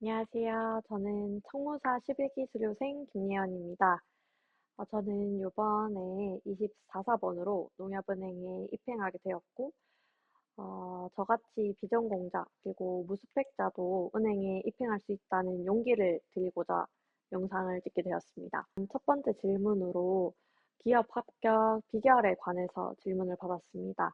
안녕하세요. 저는 청무사 11기 수료생 김예언입니다. 저는 이번에 24사번으로 농협은행에 입행하게 되었고, 저같이 비전공자 그리고 무스펙자도 은행에 입행할 수 있다는 용기를 드리고자 영상을 찍게 되었습니다. 첫 번째 질문으로 기업 합격 비결에 관해서 질문을 받았습니다.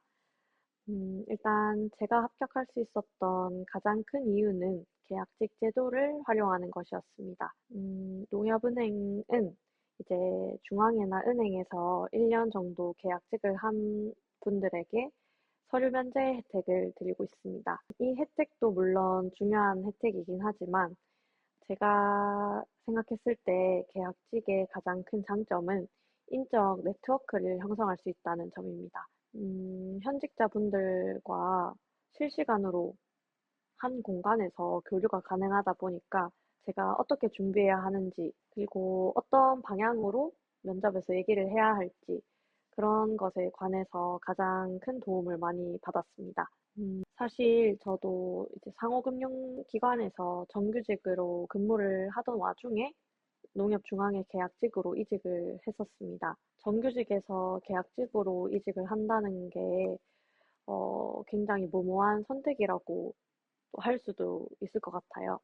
일단 제가 합격할 수 있었던 가장 큰 이유는 계약직 제도를 활용하는 것이었습니다. 농협은행은 이제 중앙회나 은행에서 1년 정도 계약직을 한 분들에게 서류 면제 혜택을 드리고 있습니다. 이 혜택도 물론 중요한 혜택이긴 하지만 제가 생각했을 때 계약직의 가장 큰 장점은 인적 네트워크를 형성할 수 있다는 점입니다. 현직자분들과 실시간으로 한 공간에서 교류가 가능하다 보니까 제가 어떻게 준비해야 하는지, 그리고 어떤 방향으로 면접에서 얘기를 해야 할지, 그런 것에 관해서 가장 큰 도움을 많이 받았습니다. 사실 저도 이제 상호금융기관에서 정규직으로 근무를 하던 와중에 농협중앙회 계약직으로 이직을 했었습니다. 정규직에서 계약직으로 이직을 한다는 게 굉장히 무모한 선택이라고 할 수도 있을 것 같아요.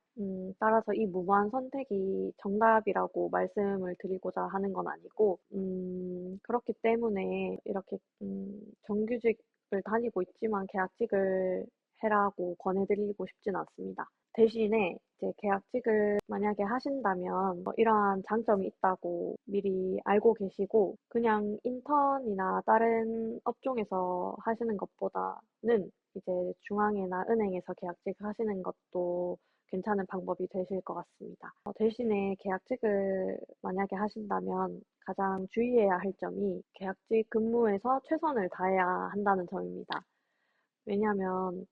따라서 이 무모한 선택이 정답이라고 말씀을 드리고자 하는 건 아니고, 그렇기 때문에 이렇게 정규직을 다니고 있지만 계약직을 해라고 권해드리고 싶진 않습니다. 대신에 이제 계약직을 만약에 하신다면 이러한 장점이 있다고 미리 알고 계시고 그냥 인턴이나 다른 업종에서 하시는 것보다는 이제 중앙회나 은행에서 계약직을 하시는 것도 괜찮은 방법이 되실 것 같습니다. 대신에 계약직을 만약에 하신다면 가장 주의해야 할 점이 계약직 근무에서 최선을 다해야 한다는 점입니다. 왜냐하면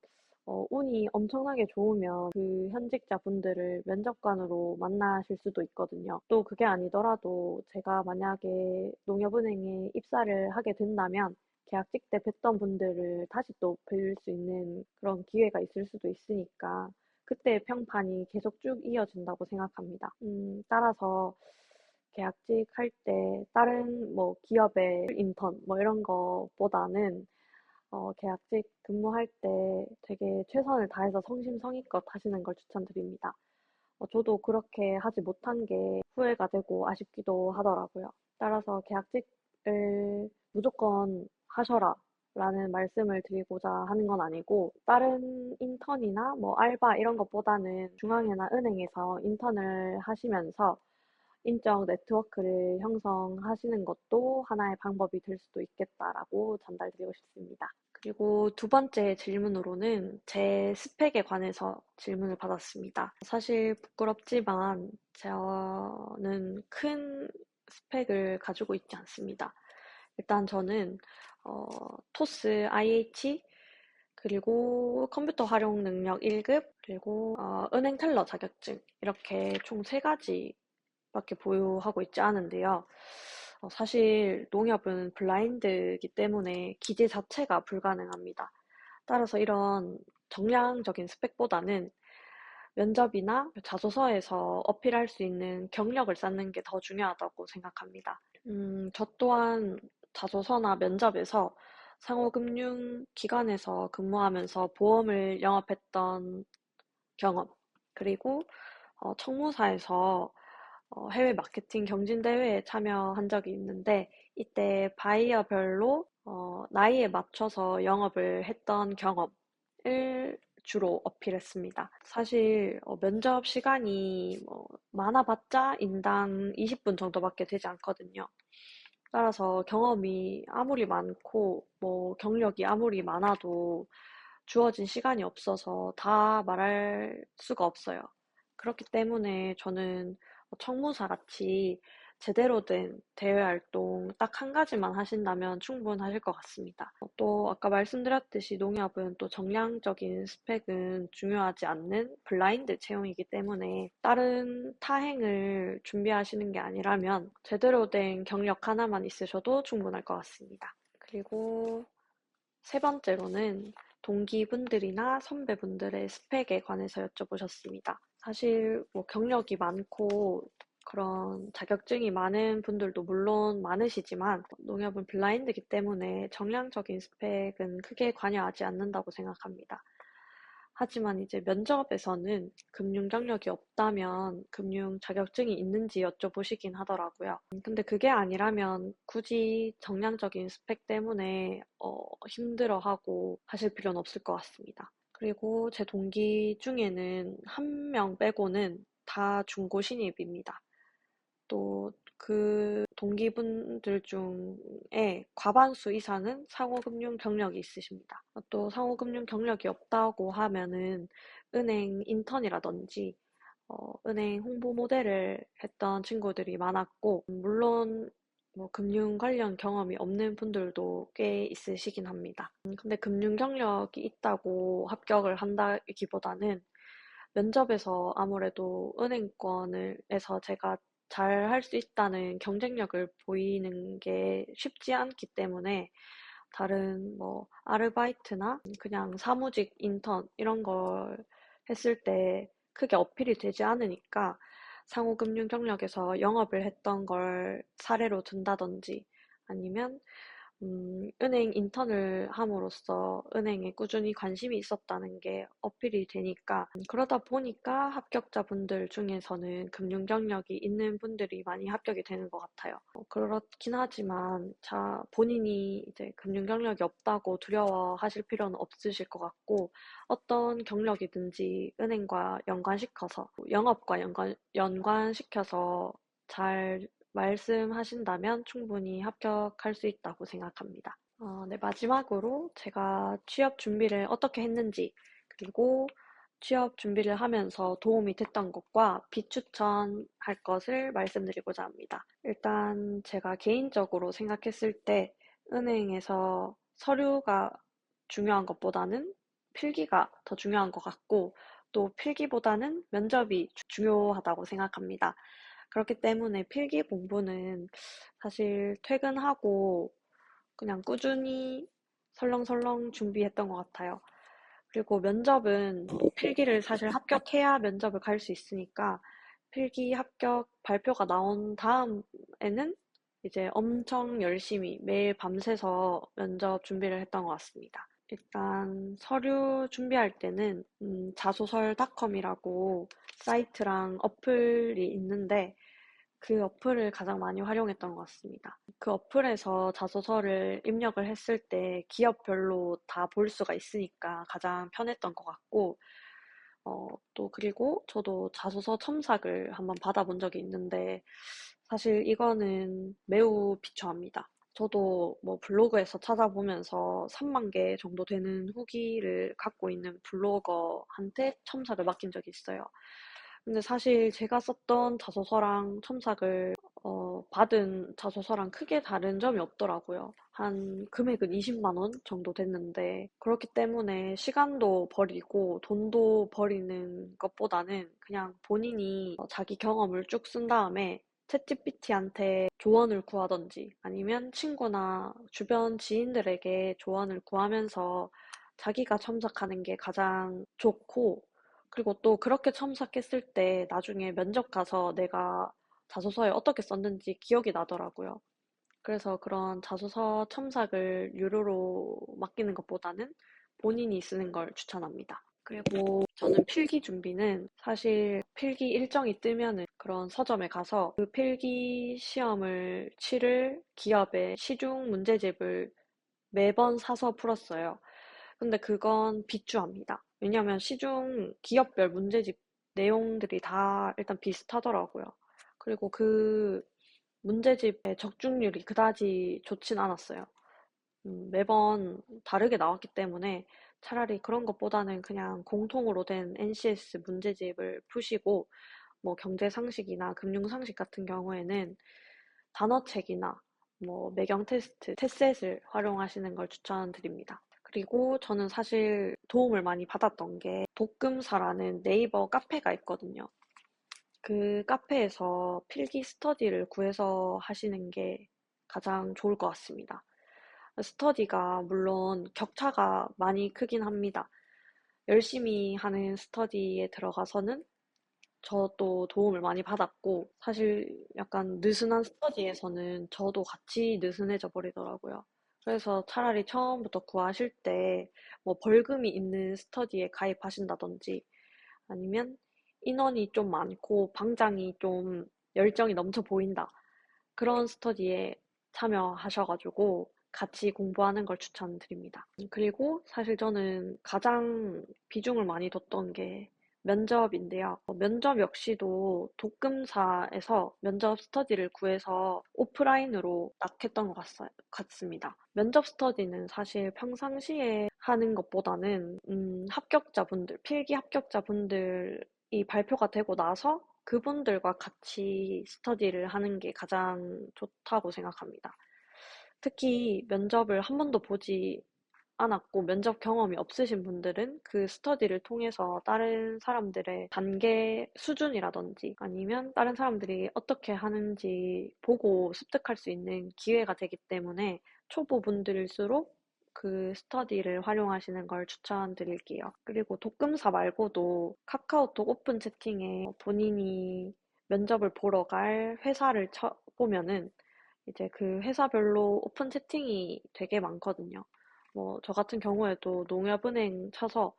운이 엄청나게 좋으면 그 현직자분들을 면접관으로 만나실 수도 있거든요. 또 그게 아니더라도 제가 만약에 농협은행에 입사를 하게 된다면 계약직 때 뵀던 분들을 다시 또 뵐 수 있는 그런 기회가 있을 수도 있으니까 그때 평판이 계속 쭉 이어진다고 생각합니다. 따라서 계약직 할 때 다른 뭐 기업의 인턴 뭐 이런 거보다는 계약직 근무할 때 되게 최선을 다해서 성심성의껏 하시는 걸 추천드립니다. 저도 그렇게 하지 못한 게 후회가 되고 아쉽기도 하더라고요. 따라서 계약직을 무조건 하셔라 라는 말씀을 드리고자 하는 건 아니고 다른 인턴이나 뭐 알바 이런 것보다는 중앙회나 은행에서 인턴을 하시면서 인적 네트워크를 형성하시는 것도 하나의 방법이 될 수도 있겠다라고 전달드리고 싶습니다. 그리고 두 번째 질문으로는 제 스펙에 관해서 질문을 받았습니다. 사실 부끄럽지만 저는 큰 스펙을 가지고 있지 않습니다. 일단 저는 토스 IH 그리고 컴퓨터 활용 능력 1급 그리고 은행 텔러 자격증 이렇게 총 3가지 밖에 보유하고 있지 않은데요. 사실 농협은 블라인드이기 때문에 기재 자체가 불가능합니다. 따라서 이런 정량적인 스펙보다는 면접이나 자소서에서 어필할 수 있는 경력을 쌓는 게 더 중요하다고 생각합니다. 저 또한 자소서나 면접에서 상호금융기관에서 근무하면서 보험을 영업했던 경험, 그리고 청무사에서 해외 마케팅 경진대회에 참여한 적이 있는데 이때 바이어별로 나이에 맞춰서 영업을 했던 경험을 주로 어필했습니다. 사실 면접 시간이 뭐 많아봤자 인당 20분 정도밖에 되지 않거든요. 따라서 경험이 아무리 많고 뭐 경력이 아무리 많아도 주어진 시간이 없어서 다 말할 수가 없어요. 그렇기 때문에 저는 청무사 같이 제대로 된 대외 활동 딱 한 가지만 하신다면 충분하실 것 같습니다. 또 아까 말씀드렸듯이 농협은 또 정량적인 스펙은 중요하지 않는 블라인드 채용이기 때문에 다른 타행을 준비하시는 게 아니라면 제대로 된 경력 하나만 있으셔도 충분할 것 같습니다. 그리고 세 번째로는 동기분들이나 선배분들의 스펙에 관해서 여쭤보셨습니다. 사실 뭐 경력이 많고 그런 자격증이 많은 분들도 물론 많으시지만 농협은 블라인드이기 때문에 정량적인 스펙은 크게 관여하지 않는다고 생각합니다. 하지만 이제 면접에서는 금융 경력이 없다면 금융 자격증이 있는지 여쭤보시긴 하더라고요. 근데 그게 아니라면 굳이 정량적인 스펙 때문에 힘들어하고 하실 필요는 없을 것 같습니다. 그리고 제 동기 중에는 한 명 빼고는 다 중고 신입입니다. 또 그 동기분들 중에 과반수 이상은 상호금융 경력이 있으십니다. 또 상호금융 경력이 없다고 하면은 은행 인턴이라든지 은행 홍보 모델을 했던 친구들이 많았고, 물론 뭐 금융 관련 경험이 없는 분들도 꽤 있으시긴 합니다. 근데 금융 경력이 있다고 합격을 한다기보다는 면접에서 아무래도 은행권에서 제가 잘 할 수 있다는 경쟁력을 보이는 게 쉽지 않기 때문에 다른 뭐 아르바이트나 그냥 사무직 인턴 이런 걸 했을 때 크게 어필이 되지 않으니까 상호금융 경력에서 영업을 했던 걸 사례로 든다든지 아니면 은행 인턴을 함으로써 은행에 꾸준히 관심이 있었다는 게 어필이 되니까 그러다 보니까 합격자분들 중에서는 금융 경력이 있는 분들이 많이 합격이 되는 것 같아요. 그렇긴 하지만 본인이 이제 금융 경력이 없다고 두려워하실 필요는 없으실 것 같고 어떤 경력이든지 은행과 연관시켜서 영업과 연관시켜서 잘 말씀하신다면 충분히 합격할 수 있다고 생각합니다. 네, 마지막으로 제가 취업 준비를 어떻게 했는지, 그리고 취업 준비를 하면서 도움이 됐던 것과 비추천할 것을 말씀드리고자 합니다. 일단 제가 개인적으로 생각했을 때 은행에서 서류가 중요한 것보다는 필기가 더 중요한 것 같고, 또 필기보다는 면접이 중요하다고 생각합니다. 그렇기 때문에 필기 공부는 사실 퇴근하고 그냥 꾸준히 설렁설렁 준비했던 것 같아요. 그리고 면접은 필기를 사실 합격해야 면접을 갈 수 있으니까 필기 합격 발표가 나온 다음에는 이제 엄청 열심히 매일 밤새서 면접 준비를 했던 것 같습니다. 일단 서류 준비할 때는 자소설닷컴이라고 사이트랑 어플이 있는데 그 어플을 가장 많이 활용했던 것 같습니다. 그 어플에서 자소서를 입력을 했을 때 기업별로 다 볼 수가 있으니까 가장 편했던 것 같고, 또 그리고 저도 자소서 첨삭을 한번 받아본 적이 있는데 사실 이거는 매우 비추합니다. 저도 뭐 블로그에서 찾아보면서 3만 개 정도 되는 후기를 갖고 있는 블로거한테 첨삭을 맡긴 적이 있어요. 근데 사실 제가 썼던 자소서랑 첨삭을 받은 자소서랑 크게 다른 점이 없더라고요. 한 금액은 20만 원 정도 됐는데 그렇기 때문에 시간도 버리고 돈도 버리는 것보다는 그냥 본인이 자기 경험을 쭉 쓴 다음에 챗GPT한테 조언을 구하던지 아니면 친구나 주변 지인들에게 조언을 구하면서 자기가 첨삭하는 게 가장 좋고 그리고 또 그렇게 첨삭했을 때 나중에 면접 가서 내가 자소서에 어떻게 썼는지 기억이 나더라고요. 그래서 그런 자소서 첨삭을 유료로 맡기는 것보다는 본인이 쓰는 걸 추천합니다. 그리고 저는 필기 준비는 사실 필기 일정이 뜨면은 그런 서점에 가서 그 필기 시험을 치를 기업의 시중 문제집을 매번 사서 풀었어요. 근데 그건 비추합니다. 왜냐하면 시중 기업별 문제집 내용들이 다 일단 비슷하더라고요. 그리고 그 문제집의 적중률이 그다지 좋진 않았어요. 매번 다르게 나왔기 때문에 차라리 그런 것보다는 그냥 공통으로 된 NCS 문제집을 푸시고 뭐 경제상식이나 금융상식 같은 경우에는 단어책이나 뭐 매경 테스트, 테셋을 활용하시는 걸 추천드립니다. 그리고 저는 사실 도움을 많이 받았던 게 독금사라는 네이버 카페가 있거든요. 그 카페에서 필기 스터디를 구해서 하시는 게 가장 좋을 것 같습니다. 스터디가 물론 격차가 많이 크긴 합니다. 열심히 하는 스터디에 들어가서는 저도 도움을 많이 받았고, 사실 약간 느슨한 스터디에서는 저도 같이 느슨해져 버리더라고요. 그래서 차라리 처음부터 구하실 때 뭐 벌금이 있는 스터디에 가입하신다든지 아니면 인원이 좀 많고 방장이 좀 열정이 넘쳐 보인다. 그런 스터디에 참여하셔가지고 같이 공부하는 걸 추천드립니다. 그리고 사실 저는 가장 비중을 많이 뒀던 게 면접인데요. 면접 역시도 독금사에서 면접 스터디를 구해서 오프라인으로 딱 했던 것 같습니다. 면접 스터디는 사실 평상시에 하는 것보다는 합격자분들, 필기 합격자분들이 발표가 되고 나서 그분들과 같이 스터디를 하는 게 가장 좋다고 생각합니다. 특히 면접을 한 번도 보지 않았고 면접 경험이 없으신 분들은 그 스터디를 통해서 다른 사람들의 단계 수준이라든지 아니면 다른 사람들이 어떻게 하는지 보고 습득할 수 있는 기회가 되기 때문에 초보분들일수록 그 스터디를 활용하시는 걸 추천드릴게요. 그리고 독금사 말고도 카카오톡 오픈 채팅에 본인이 면접을 보러 갈 회사를 쳐보면은 이제 그 회사별로 오픈 채팅이 되게 많거든요. 뭐, 저 같은 경우에도 농협은행 쳐서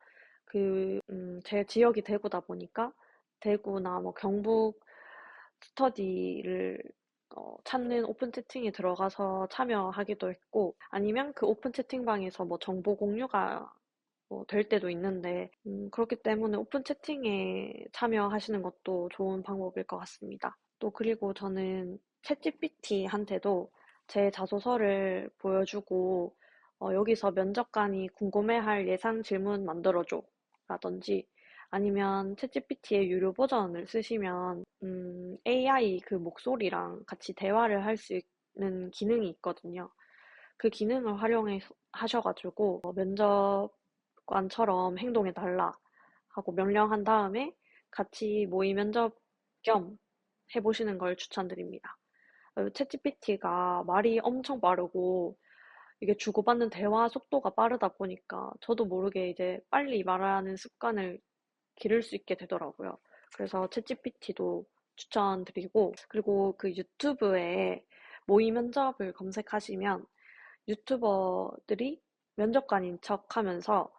제 지역이 대구다 보니까 대구나 뭐 경북 스터디를 찾는 오픈 채팅에 들어가서 참여하기도 했고, 아니면 그 오픈 채팅방에서 뭐 정보 공유가 뭐될 때도 있는데, 그렇기 때문에 오픈 채팅에 참여하시는 것도 좋은 방법일 것 같습니다. 또 그리고 저는 챗GPT한테도 제 자소서를 보여주고 여기서 면접관이 궁금해할 예상 질문 만들어줘 라든지 아니면 챗GPT의 유료 버전을 쓰시면 AI 그 목소리랑 같이 대화를 할 수 있는 기능이 있거든요. 그 기능을 활용해 하셔가지고 면접관처럼 행동해달라 하고 명령한 다음에 같이 모의 면접 겸 해보시는 걸 추천드립니다. 챗GPT가 말이 엄청 빠르고 이게 주고받는 대화 속도가 빠르다 보니까 저도 모르게 이제 빨리 말하는 습관을 기를 수 있게 되더라고요. 그래서 챗GPT도 추천드리고 그리고 그 유튜브에 모의 면접을 검색하시면 유튜버들이 면접관인 척 하면서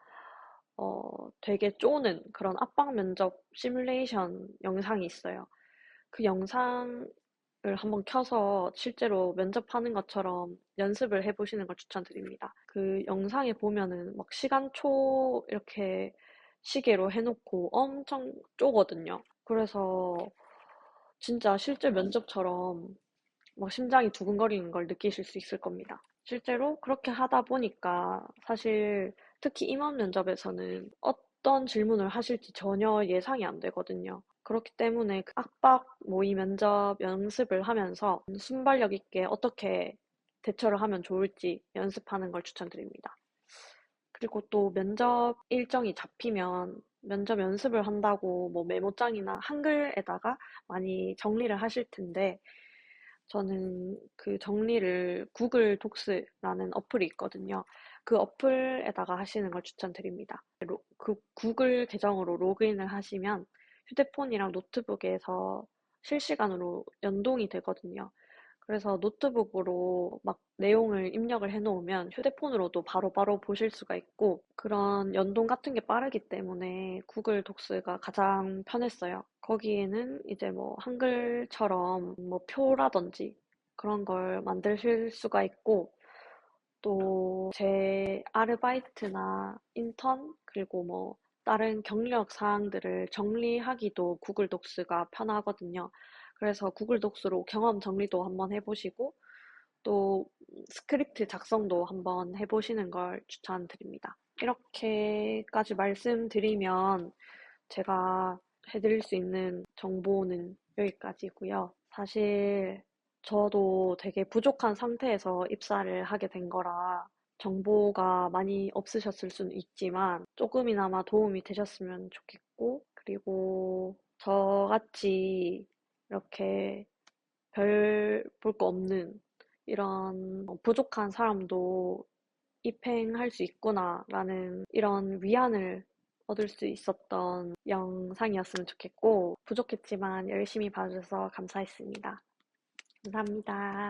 되게 쪼는 그런 압박 면접 시뮬레이션 영상이 있어요. 그 영상을 한번 켜서 실제로 면접하는 것처럼 연습을 해보시는 걸 추천드립니다. 그 영상에 보면은 막 시간초 이렇게 시계로 해놓고 엄청 쪼거든요. 그래서 진짜 실제 면접처럼 막 심장이 두근거리는 걸 느끼실 수 있을 겁니다. 실제로 그렇게 하다 보니까 사실 특히 임원 면접에서는 어떤 질문을 하실지 전혀 예상이 안 되거든요. 그렇기 때문에 그 압박 모의 면접 연습을 하면서 순발력 있게 어떻게 대처를 하면 좋을지 연습하는 걸 추천드립니다. 그리고 또 면접 일정이 잡히면 면접 연습을 한다고 뭐 메모장이나 한글에다가 많이 정리를 하실 텐데 저는 그 정리를 구글 독스라는 어플이 있거든요. 그 어플에다가 하시는 걸 추천드립니다. 그 구글 계정으로 로그인을 하시면 휴대폰이랑 노트북에서 실시간으로 연동이 되거든요. 그래서 노트북으로 막 내용을 입력을 해놓으면 휴대폰으로도 바로바로 보실 수가 있고 그런 연동 같은 게 빠르기 때문에 구글 독스가 가장 편했어요. 거기에는 이제 뭐 한글처럼 뭐 표라든지 그런 걸 만드실 수가 있고 또 제 아르바이트나 인턴 그리고 뭐 다른 경력 사항들을 정리하기도 구글 독스가 편하거든요. 그래서 구글 독스로 경험 정리도 한번 해보시고 또 스크립트 작성도 한번 해보시는 걸 추천드립니다. 이렇게까지 말씀드리면 제가 해드릴 수 있는 정보는 여기까지고요. 사실 저도 되게 부족한 상태에서 입사를 하게 된 거라 정보가 많이 없으셨을 수는 있지만 조금이나마 도움이 되셨으면 좋겠고 그리고 저같이 이렇게 별 볼 거 없는 이런 부족한 사람도 입행할 수 있구나라는 이런 위안을 얻을 수 있었던 영상이었으면 좋겠고, 부족했지만 열심히 봐주셔서 감사했습니다. 감사합니다.